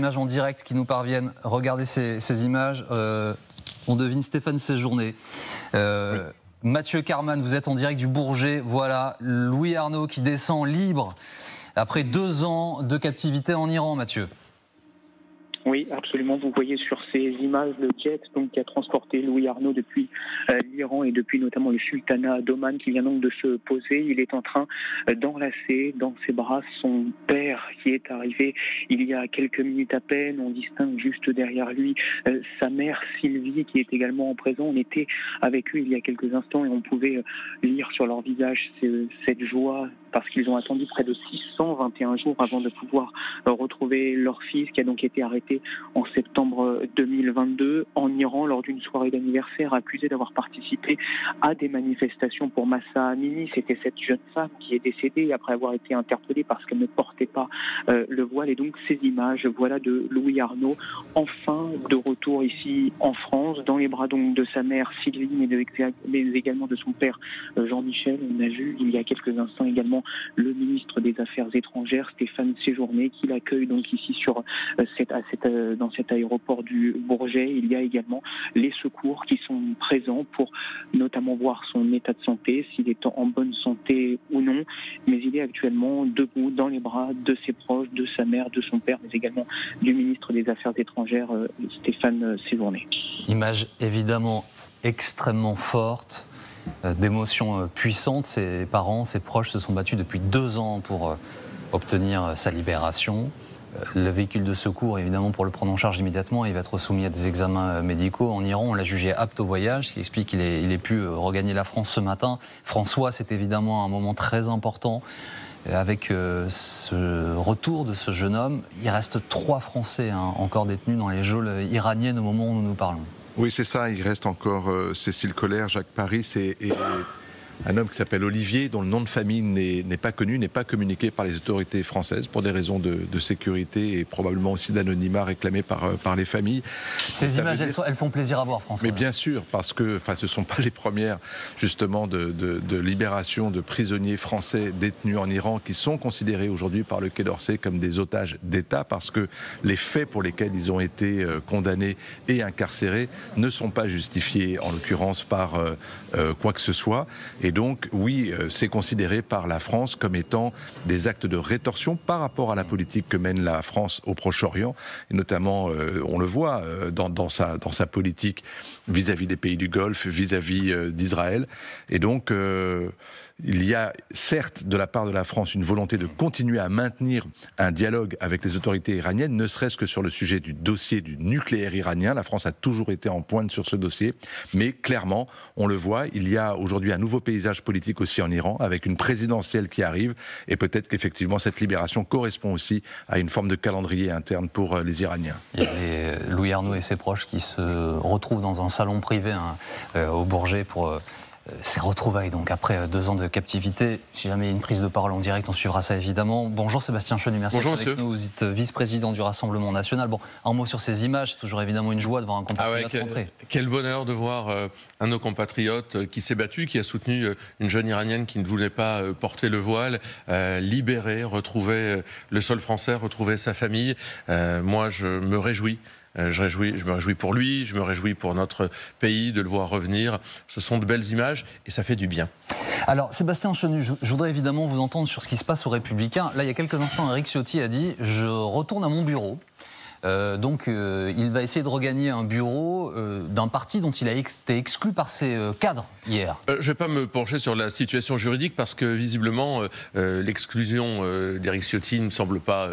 images en direct qui nous parviennent. Regardez ces images. On devine Stéphane Séjourné. Oui. Mathieu Carman, vous êtes en direct du Bourget. Voilà, Louis Arnault qui descend libre après 2 ans de captivité en Iran, Mathieu. Oui, absolument. Vous voyez sur ces images le jet qui a transporté Louis Arnault depuis l'Iran et depuis notamment le sultanat d'Oman qui vient donc de se poser. Il est en train d'enlacer dans ses bras son père qui est arrivé il y a quelques minutes à peine. On distingue juste derrière lui sa mère Sylvie qui est également présente. On était avec eux il y a quelques instants et on pouvait lire sur leur visage cette joie parce qu'ils ont attendu près de 621 jours avant de pouvoir retrouver leur fils qui a donc été arrêté en septembre 2022 en Iran lors d'une soirée d'anniversaire, accusé d'avoir participé à des manifestations pour Mahsa Amini. C'était cette jeune femme qui est décédée après avoir été interpellée parce qu'elle ne portait pas le voile. Et donc ces images, voilà, de Louis Arnault, enfin de retour ici en France, dans les bras donc de sa mère Sylvie, mais également de son père Jean-Michel. On a vu il y a quelques instants également le ministre des Affaires étrangères, Stéphane Séjourné, qui l'accueille donc ici dans cet aéroport du Bourget. Il y a également les secours qui sont présents pour notamment voir son état de santé, s'il est en bonne santé ou non. Mais il est actuellement debout dans les bras de ses proches, de sa mère, de son père, mais également du ministre des Affaires étrangères, Stéphane Séjourné. Image évidemment extrêmement forte, d'émotions puissantes. Ses parents, ses proches se sont battus depuis 2 ans pour obtenir sa libération. Le véhicule de secours, évidemment, pour le prendre en charge immédiatement, il va être soumis à des examens médicaux. En Iran, on l'a jugé apte au voyage, ce qui explique qu'il ait pu regagner la France ce matin. François, c'est évidemment un moment très important. Avec ce retour de ce jeune homme, il reste 3 Français encore détenus dans les geôles iraniennes au moment où nous parlons. Oui, c'est ça. Il reste encore Cécile Collère, Jacques Paris et un homme qui s'appelle Olivier, dont le nom de famille n'est pas connu, n'est pas communiqué par les autorités françaises pour des raisons de sécurité et probablement aussi d'anonymat réclamé par les familles. Ces images, elles font plaisir à voir, François. Mais bien sûr, parce que ce ne sont pas les premières justement de libération de prisonniers français détenus en Iran qui sont considérés aujourd'hui par le Quai d'Orsay comme des otages d'État, parce que les faits pour lesquels ils ont été condamnés et incarcérés ne sont pas justifiés en l'occurrence par quoi que ce soit. Et donc, oui, c'est considéré par la France comme étant des actes de rétorsion par rapport à la politique que mène la France au Proche-Orient. Et notamment, on le voit dans sa politique vis-à-vis des pays du Golfe, vis-à-vis d'Israël. Et donc, il y a certes de la part de la France une volonté de continuer à maintenir un dialogue avec les autorités iraniennes, ne serait-ce que sur le sujet du dossier du nucléaire iranien. La France a toujours été en pointe sur ce dossier, mais clairement, on le voit, il y a aujourd'hui un nouveau paysage politique aussi en Iran, avec une présidentielle qui arrive, et peut-être qu'effectivement cette libération correspond aussi à une forme de calendrier interne pour les Iraniens. Il y a Louis Arnault et ses proches qui se retrouvent dans un salon privé au Bourget pour ces retrouvailles, donc après 2 ans de captivité. Si jamais il y a une prise de parole en direct, on suivra ça évidemment. Bonjour Sébastien Chenu, merci d'être avec nous. Vous êtes vice-président du Rassemblement National. Bon, un mot sur ces images, c'est toujours évidemment une joie de voir un compatriote rentrer. Quel bonheur de voir un de nos compatriotes qui s'est battu, qui a soutenu une jeune Iranienne qui ne voulait pas porter le voile, libérer, retrouver le sol français, retrouver sa famille. Moi, je me réjouis. Je me réjouis pour lui, je me réjouis pour notre pays de le voir revenir. Ce sont de belles images et ça fait du bien. Alors Sébastien Chenu, je voudrais évidemment vous entendre sur ce qui se passe aux Républicains. Là, il y a quelques instants, Éric Ciotti a dit « Je retourne à mon bureau ». Donc il va essayer de regagner un bureau d'un parti dont il a été exclu par ses cadres hier. Je ne vais pas me pencher sur la situation juridique parce que visiblement l'exclusion d'Éric Ciotti ne me semble pas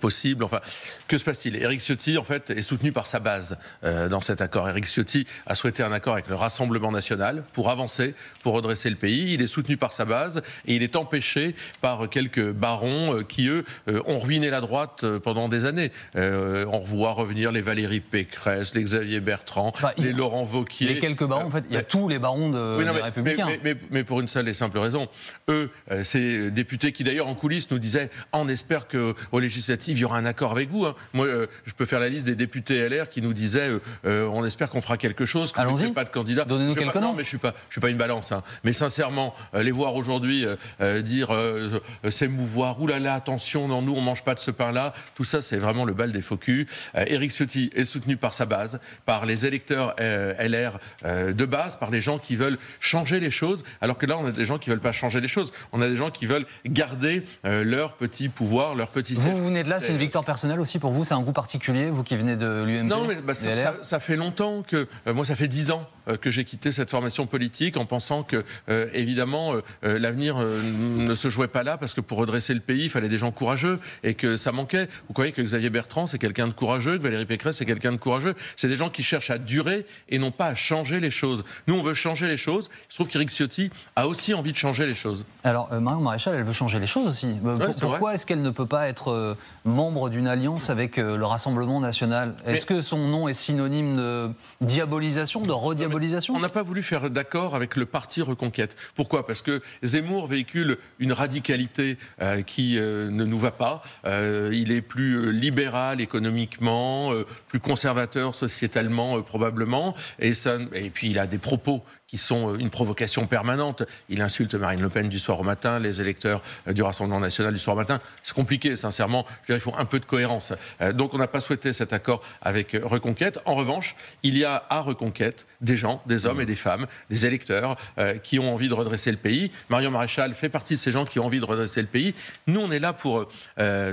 possible. Enfin, que se passe-t-il? Éric Ciotti en fait est soutenu par sa base dans cet accord. Éric Ciotti a souhaité un accord avec le Rassemblement National pour avancer, pour redresser le pays. Il est soutenu par sa base et il est empêché par quelques barons qui eux ont ruiné la droite pendant des années. On voit revenir les Valérie Pécresse, les Xavier Bertrand, les Laurent Wauquiez. Les quelques barons, en fait, il y a tous les barons des Républicains. Mais pour une seule et simple raison. Eux, ces députés qui d'ailleurs en coulisses nous disaient « On espère qu'aux législatives, il y aura un accord avec vous ». Moi, je peux faire la liste des députés LR qui nous disaient « On espère qu'on fera quelque chose, qu'on ne fait pas de candidat ». Donnez-nous quelques noms. Non, mais je suis pas une balance. Mais sincèrement, les voir aujourd'hui dire s'émouvoir « Ouh là là, attention, non, nous, on ne mange pas de ce pain-là », tout ça, c'est vraiment le bal des des faux culs. Éric Ciotti est soutenu par sa base, par les électeurs LR de base, par les gens qui veulent changer les choses, alors que là, on a des gens qui veulent pas changer les choses. On a des gens qui veulent garder leur petit pouvoir, leur petit... Vous venez de là, c'est une victoire personnelle aussi pour vous? C'est un goût particulier, vous qui venez de l'UMP? Non, mais ça fait longtemps que... moi, ça fait 10 ans que j'ai quitté cette formation politique en pensant que, évidemment, l'avenir ne se jouait pas là, parce que pour redresser le pays, il fallait des gens courageux et que ça manquait. Vous croyez que Xavier Bertrand, c'est quelqu'un de courageux, que Valérie Pécresse, c'est quelqu'un de courageux? C'est des gens qui cherchent à durer et non pas à changer les choses. Nous, on veut changer les choses. Il se trouve qu'Éric Ciotti a aussi envie de changer les choses. Alors, Marion Maréchal, elle veut changer les choses aussi. Pourquoi est-ce qu'elle ne peut pas être membre d'une alliance avec le Rassemblement national? Est-ce que son nom est synonyme de diabolisation, de rediabolisation? On n'a pas voulu faire d'accord avec le parti Reconquête. Pourquoi? Parce que Zemmour véhicule une radicalité qui ne nous va pas. Il est plus libéral économiquement, plus conservateur sociétalement probablement, et puis il a des propos qui sont une provocation permanente. Il insulte Marine Le Pen du soir au matin, les électeurs du Rassemblement national du soir au matin. C'est compliqué, sincèrement. Je veux dire, il faut un peu de cohérence. Donc on n'a pas souhaité cet accord avec Reconquête. En revanche, il y a à Reconquête des gens, des hommes et des femmes, des électeurs qui ont envie de redresser le pays. Marion Maréchal fait partie de ces gens qui ont envie de redresser le pays. Nous, on est là pour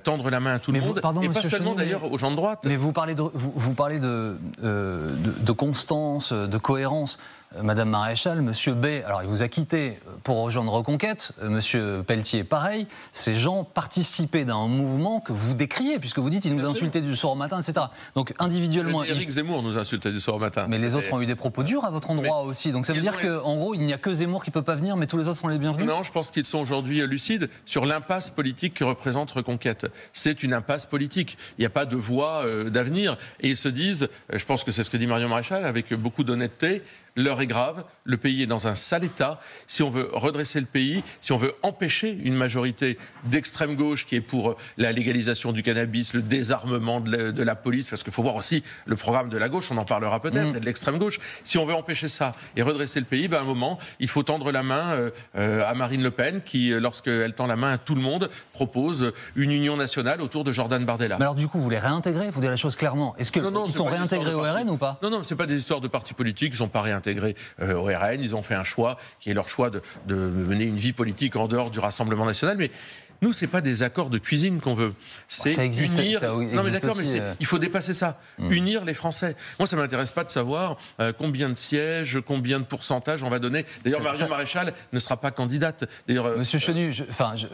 tendre la main à tout le monde, et pas seulement d'ailleurs aux gens de droite. Mais vous parlez de constance, de cohérence. Madame Maréchal, Monsieur B, alors il vous a quitté pour rejoindre Reconquête, Monsieur Pelletier, pareil. Ces gens participaient d'un mouvement que vous décriez, puisque vous dites ils nous insultaient du soir au matin, etc. Donc individuellement... Éric Zemmour nous insultait du soir au matin. Mais les autres ont eu des propos durs à votre endroit aussi. Donc ça veut dire qu'en gros, il n'y a que Zemmour qui ne peut pas venir, mais tous les autres sont les bienvenus? Non, je pense qu'ils sont aujourd'hui lucides sur l'impasse politique que représente Reconquête. C'est une impasse politique. Il n'y a pas de voie d'avenir. Et ils se disent, je pense que c'est ce que dit Marion Maréchal, avec beaucoup d'honnêteté, l'heure est grave, le pays est dans un sale état. Si on veut redresser le pays, si on veut empêcher une majorité d'extrême gauche qui est pour la légalisation du cannabis, le désarmement de la police, parce qu'il faut voir aussi le programme de la gauche, on en parlera peut-être, et de l'extrême gauche. Si on veut empêcher ça et redresser le pays, à un moment, il faut tendre la main à Marine Le Pen, qui, lorsqu'elle tend la main à tout le monde, propose une union nationale autour de Jordan Bardella. Mais alors du coup, vous les réintégrez? Vous dites la chose clairement. Est-ce qu'ils sont réintégrés au RN ou pas? Non, c'est pas des histoires de partis politiques, ils ne sont pas réintégrés au RN. Ils ont fait un choix qui est leur choix de mener une vie politique en dehors du Rassemblement national. Mais nous, c'est pas des accords de cuisine qu'on veut. C'est unir. Non, mais d'accord, mais il faut dépasser ça. Unir les Français. Moi, ça m'intéresse pas de savoir combien de sièges, combien de pourcentage on va donner. D'ailleurs, Marion Maréchal ne sera pas candidate. Monsieur Chenu,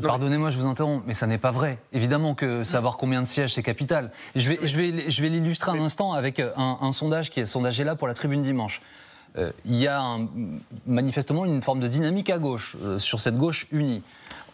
pardonnez-moi, je vous interromps, mais ça n'est pas vrai. Évidemment que savoir combien de sièges, c'est capital. Je vais l'illustrer un instant avec un sondage qui est sondagé là pour la Tribune Dimanche. Il y a manifestement une forme de dynamique à gauche, sur cette gauche unie.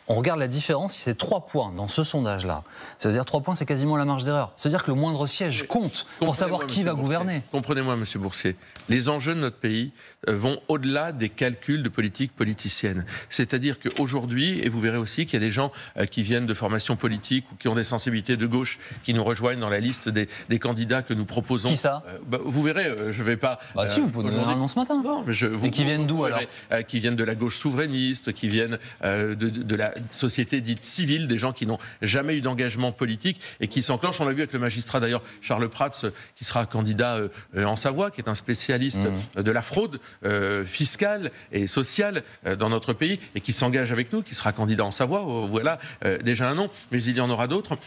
On regarde la différence, c'est 3 points dans ce sondage-là. Ça veut dire 3 points, c'est quasiment la marge d'erreur. Ça veut dire que le moindre siège compte pour savoir qui va gouverner. Comprenez-moi, Monsieur Boursier, les enjeux de notre pays vont au-delà des calculs de politique politicienne. C'est-à-dire qu'aujourd'hui, et vous verrez aussi qu'il y a des gens qui viennent de formations politiques ou qui ont des sensibilités de gauche qui nous rejoignent dans la liste des candidats que nous proposons. Qui ça? Vous verrez, je ne vais pas... si, vous pouvez donner un nom ce matin. Non, mais qui viennent d'où alors? Qui viennent de la gauche souverainiste, qui viennent de la société dite civile, des gens qui n'ont jamais eu d'engagement politique et qui s'enclenchent. On l'a vu avec le magistrat d'ailleurs Charles Prats, qui sera candidat en Savoie, qui est un spécialiste de la fraude fiscale et sociale dans notre pays et qui s'engage avec nous, qui sera candidat en Savoie. Voilà déjà un nom, mais il y en aura d'autres.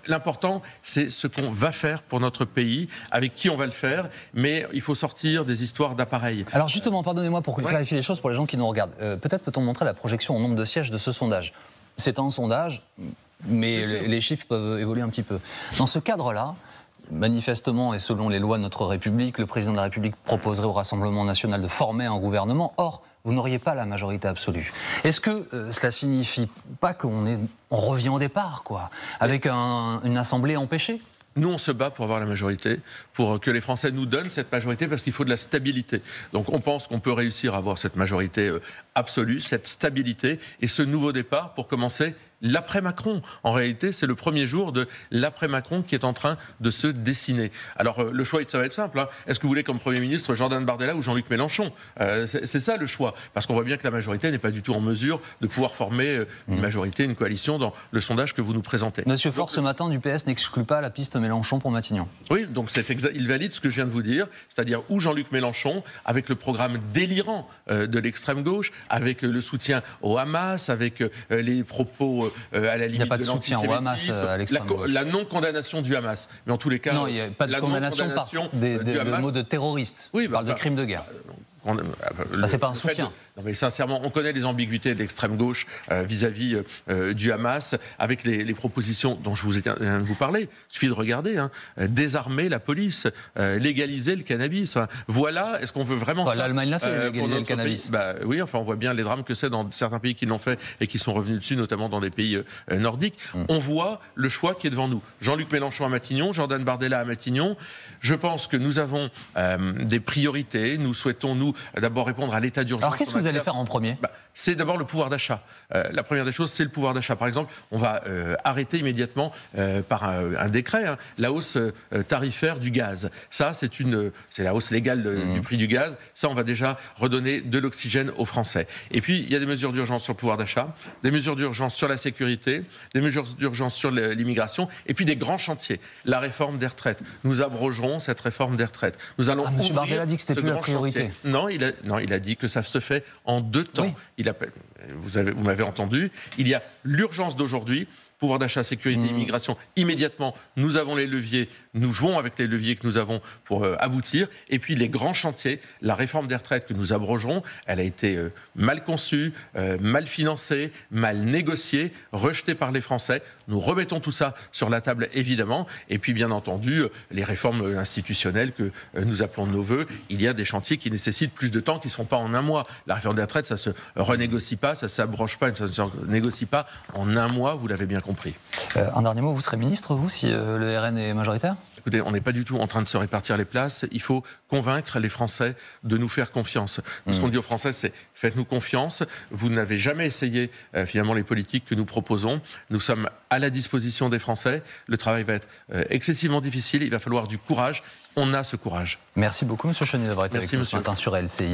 L'important, c'est ce qu'on va faire pour notre pays, avec qui on va le faire, mais il faut sortir des histoires d'appareils. Alors justement, pardonnez-moi pour clarifier les choses pour les gens qui nous regardent. Peut-être peut-on montrer la projection en nombre de sièges de ce sondage? C'est un sondage, mais les chiffres peuvent évoluer un petit peu. Dans ce cadre-là, manifestement et selon les lois de notre République, le président de la République proposerait au Rassemblement national de former un gouvernement. Or, vous n'auriez pas la majorité absolue. Est-ce que cela signifie pas qu'on revient au départ, quoi, avec une assemblée empêchée? Nous, on se bat pour avoir la majorité, pour que les Français nous donnent cette majorité, parce qu'il faut de la stabilité. Donc on pense qu'on peut réussir à avoir cette majorité absolue, cette stabilité, et ce nouveau départ pour commencer l'après-Macron. En réalité, c'est le premier jour de l'après-Macron qui est en train de se dessiner. Alors, le choix, ça va être simple. Hein. Est-ce que vous voulez comme Premier ministre Jordan Bardella ou Jean-Luc Mélenchon? C'est ça le choix. Parce qu'on voit bien que la majorité n'est pas du tout en mesure de pouvoir former une majorité, une coalition dans le sondage que vous nous présentez. Monsieur Faure, ce matin, du PS n'exclut pas la piste Mélenchon pour Matignon. Oui, donc il valide ce que je viens de vous dire, c'est-à-dire où Jean-Luc Mélenchon, avec le programme délirant de l'extrême gauche, avec le soutien au Hamas, avec les propos à la limite de l'antisémitisme, la non-condamnation du Hamas. Mais en tous les cas, non, il n'y a pas de condamnation du Hamas. Le mot de terroriste. Oui, parle de crime de guerre. C'est pas un soutien. Non mais sincèrement, on connaît les ambiguïtés de l'extrême gauche vis-à-vis du Hamas, avec les propositions dont je vous viens de vous parler. Il suffit de regarder, hein, désarmer la police, légaliser le cannabis. Hein. Voilà, est-ce qu'on veut vraiment ça? L'Allemagne l'a fait, légaliser le cannabis. Oui, enfin, on voit bien les drames que c'est dans certains pays qui l'ont fait et qui sont revenus dessus, notamment dans des pays nordiques. On voit le choix qui est devant nous. Jean-Luc Mélenchon à Matignon, Jordan Bardella à Matignon. Je pense que nous avons des priorités. Nous souhaitons, nous, d'abord répondre à l'état d'urgence. Alors qu'est-ce que vous allez faire en premier? C'est d'abord le pouvoir d'achat. La première des choses, c'est le pouvoir d'achat. Par exemple, on va arrêter immédiatement par un décret la hausse tarifaire du gaz. Ça, c'est la hausse légale du prix du gaz. Ça, on va déjà redonner de l'oxygène aux Français. Et puis, il y a des mesures d'urgence sur le pouvoir d'achat, des mesures d'urgence sur la sécurité, des mesures d'urgence sur l'immigration, et puis des grands chantiers. La réforme des retraites. Nous abrogerons cette réforme des retraites. Nous allons M. Bardella a dit que c'était plus la priorité. Non, il a dit que ça se fait en 2 temps. Oui. Vous m'avez entendu, il y a l'urgence d'aujourd'hui, pouvoir d'achat, sécurité, immigration. Immédiatement, nous avons les leviers, nous jouons avec les leviers que nous avons pour aboutir. Et puis les grands chantiers, la réforme des retraites que nous abrogerons, elle a été mal conçue, mal financée, mal négociée, rejetée par les Français. Nous remettons tout ça sur la table, évidemment. Et puis, bien entendu, les réformes institutionnelles que nous appelons de nos voeux. Il y a des chantiers qui nécessitent plus de temps, qui ne se font pas en un mois. La réforme des retraites, ça ne se renégocie pas, ça ne s'abroge pas, ça ne se négocie pas en un mois, vous l'avez bien compris. Un dernier mot, vous serez ministre, vous, si le RN est majoritaire? Écoutez, on n'est pas du tout en train de se répartir les places. Il faut convaincre les Français de nous faire confiance. Ce qu'on dit aux Français, c'est faites-nous confiance. Vous n'avez jamais essayé, finalement, les politiques que nous proposons. Nous sommes à la disposition des Français. Le travail va être excessivement difficile. Il va falloir du courage. On a ce courage. Merci beaucoup, M. Chenier, d'avoir été avec nous ce matin sur LCI.